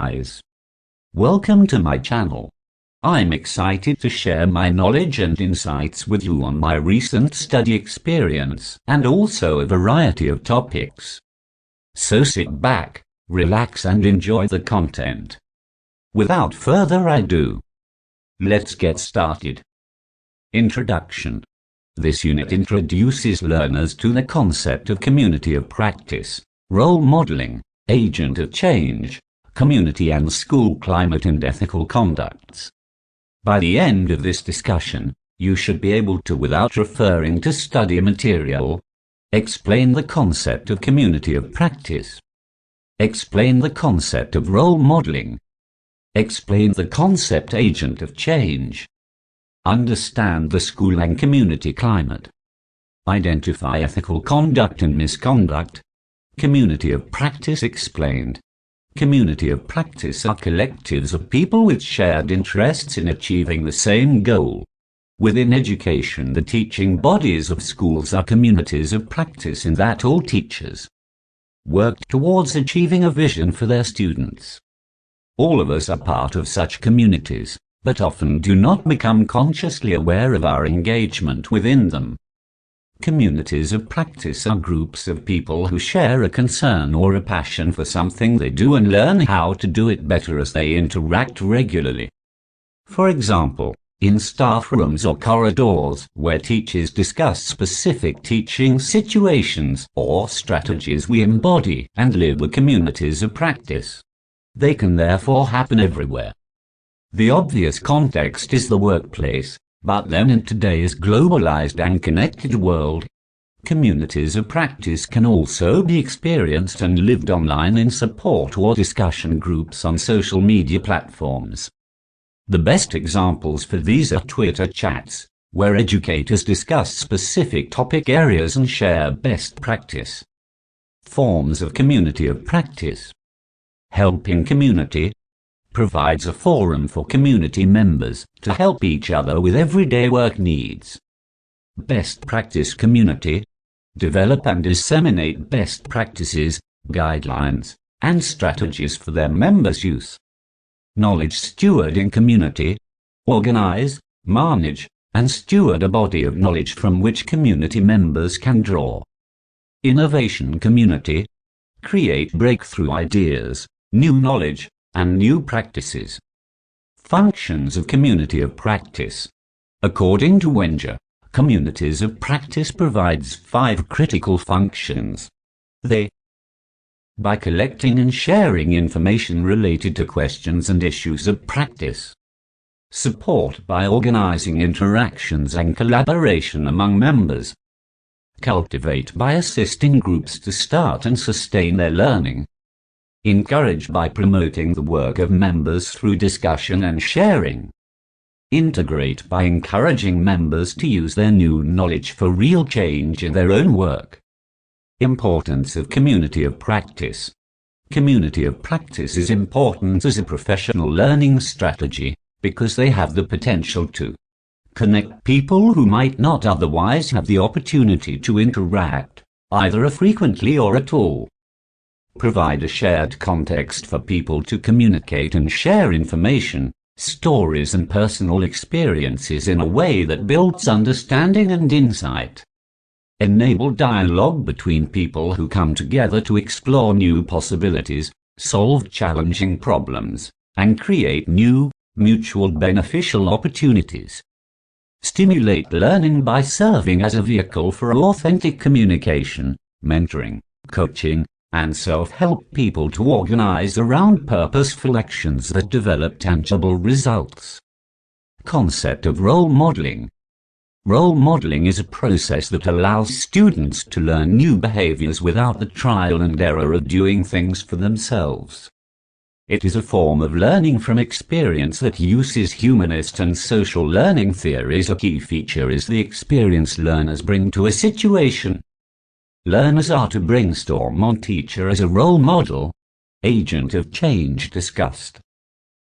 guys. Welcome to my channel. I'm excited to share my knowledge and insights with you on my recent study experience and also a variety of topics. So sit back, relax and enjoy the content. Without further ado, let's get started. Introduction. This unit introduces learners to the concept of community of practice, role modeling, agent of change, community and school climate and ethical conducts. By the end of this discussion, you should be able to, without referring to study material, explain the concept of community of practice, explain the concept of role modeling, explain the concept agent of change, understand the school and community climate, identify ethical conduct and misconduct. Community of practice explained. Community of practice are collectives of people with shared interests in achieving the same goal. Within education, the teaching bodies of schools are communities of practice in that all teachers work towards achieving a vision for their students. All of us are part of such communities, but often do not become consciously aware of our engagement within them. Communities of practice are groups of people who share a concern or a passion for something they do and learn how to do it better as they interact regularly. For example, in staff rooms or corridors where teachers discuss specific teaching situations or strategies, we embody and live the communities of practice. They can therefore happen everywhere. The obvious context is the workplace. But then in today's globalized and connected world, communities of practice can also be experienced and lived online in support or discussion groups on social media platforms. The best examples for these are Twitter chats, where educators discuss specific topic areas and share best practice. Forms of community of practice. Helping community provides a forum for community members to help each other with everyday work needs. Best practice community. Develop and disseminate best practices, guidelines, and strategies for their members' use. Knowledge stewarding community. Organize, manage, and steward a body of knowledge from which community members can draw. Innovation community. Create breakthrough ideas, new knowledge, and new practices. Functions of community of practice. According to Wenger, communities of practice provides 5 critical functions. They, by collecting and sharing information related to questions and issues of practice. Support by organizing interactions and collaboration among members. Cultivate by assisting groups to start and sustain their learning. Encourage by promoting the work of members through discussion and sharing. Integrate by encouraging members to use their new knowledge for real change in their own work. Importance of community of practice. Community of practice is important as a professional learning strategy because they have the potential to connect people who might not otherwise have the opportunity to interact, either frequently or at all. Provide a shared context for people to communicate and share information, stories and personal experiences in a way that builds understanding and insight. Enable dialogue between people who come together to explore new possibilities, solve challenging problems, and create new, mutual beneficial opportunities. Stimulate learning by serving as a vehicle for authentic communication, mentoring, coaching, and self-help people to organize around purposeful actions that develop tangible results. Concept of role modeling. Role modeling is a process that allows students to learn new behaviors without the trial and error of doing things for themselves. It is a form of learning from experience that uses humanist and social learning theories. A key feature is the experience learners bring to a situation. Learners are to brainstorm on teacher as a role model. Agent of change discussed.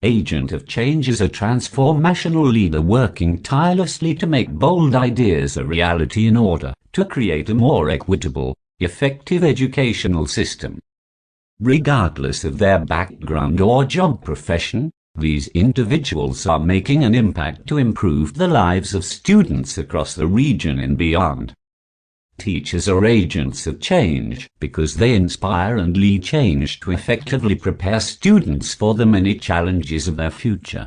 Agent of change is a transformational leader working tirelessly to make bold ideas a reality in order to create a more equitable, effective educational system. Regardless of their background or job profession, these individuals are making an impact to improve the lives of students across the region and beyond. Teachers are agents of change because they inspire and lead change to effectively prepare students for the many challenges of their future.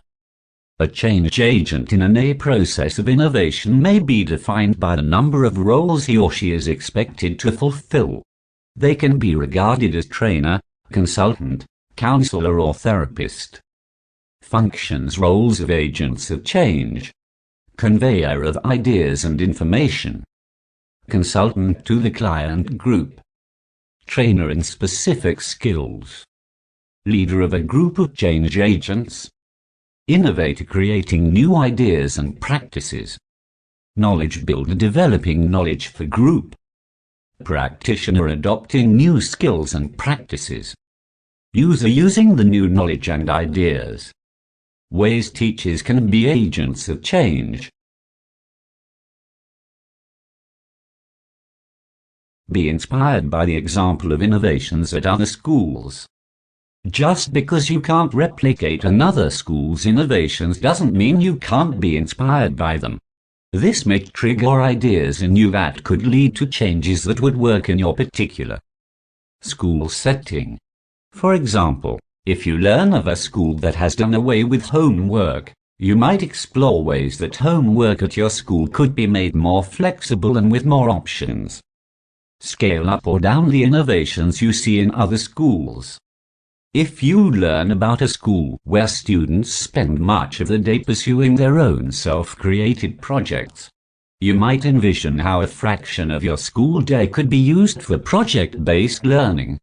A change agent in a process of innovation may be defined by the number of roles he or she is expected to fulfill. They can be regarded as trainer, consultant, counselor or therapist. Functions: roles of agents of change. Conveyor of ideas and information. Consultant to the client group. Trainer in specific skills. Leader of a group of change agents. Innovator creating new ideas and practices. Knowledge builder developing knowledge for group. Practitioner adopting new skills and practices. User using the new knowledge and ideas. Ways teachers can be agents of change. Be inspired by the example of innovations at other schools. Just because you can't replicate another school's innovations doesn't mean you can't be inspired by them. This may trigger ideas in you that could lead to changes that would work in your particular school setting. For example, if you learn of a school that has done away with homework, you might explore ways that homework at your school could be made more flexible and with more options. Scale up or down the innovations you see in other schools. If you learn about a school where students spend much of the day pursuing their own self-created projects, you might envision how a fraction of your school day could be used for project-based learning.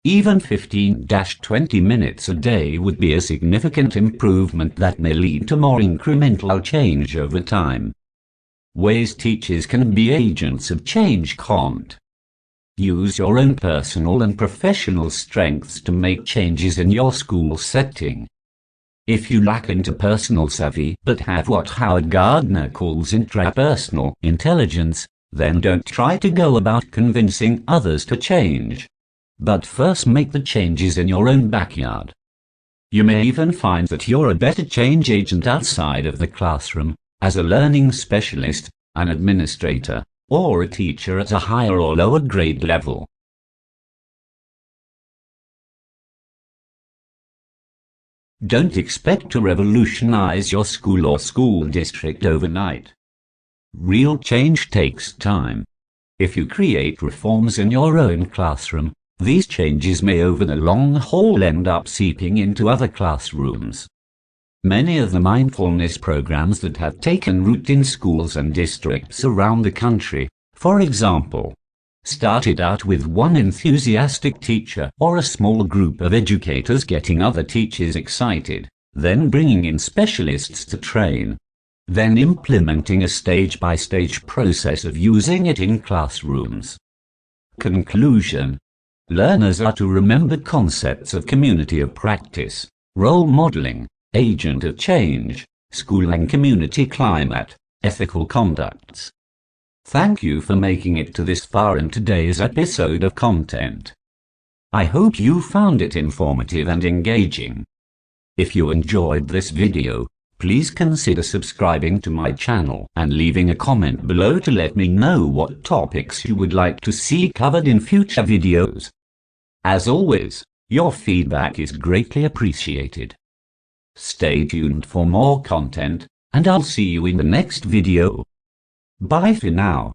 Even 15-20 minutes a day would be a significant improvement that may lead to more incremental change over time. Ways teachers can be agents of change. Can't. Use your own personal and professional strengths to make changes in your school setting. If you lack interpersonal savvy but have what Howard Gardner calls intrapersonal intelligence, then don't try to go about convincing others to change. But first make the changes in your own backyard. You may even find that you're a better change agent outside of the classroom, as a learning specialist, an administrator, or a teacher at a higher or lower grade level. Don't expect to revolutionize your school or school district overnight. Real change takes time. If you create reforms in your own classroom, these changes may over the long haul end up seeping into other classrooms. Many of the mindfulness programs that have taken root in schools and districts around the country, for example, started out with one enthusiastic teacher or a small group of educators getting other teachers excited, then bringing in specialists to train, then implementing a stage-by-stage process of using it in classrooms. Conclusion: learners are to remember concepts of community of practice, role modeling, agent of change, school and community climate, ethical conducts. Thank you for making it to this far in today's episode of content. I hope you found it informative and engaging. If you enjoyed this video, please consider subscribing to my channel and leaving a comment below to let me know what topics you would like to see covered in future videos. As always, your feedback is greatly appreciated. Stay tuned for more content, and I'll see you in the next video. Bye for now.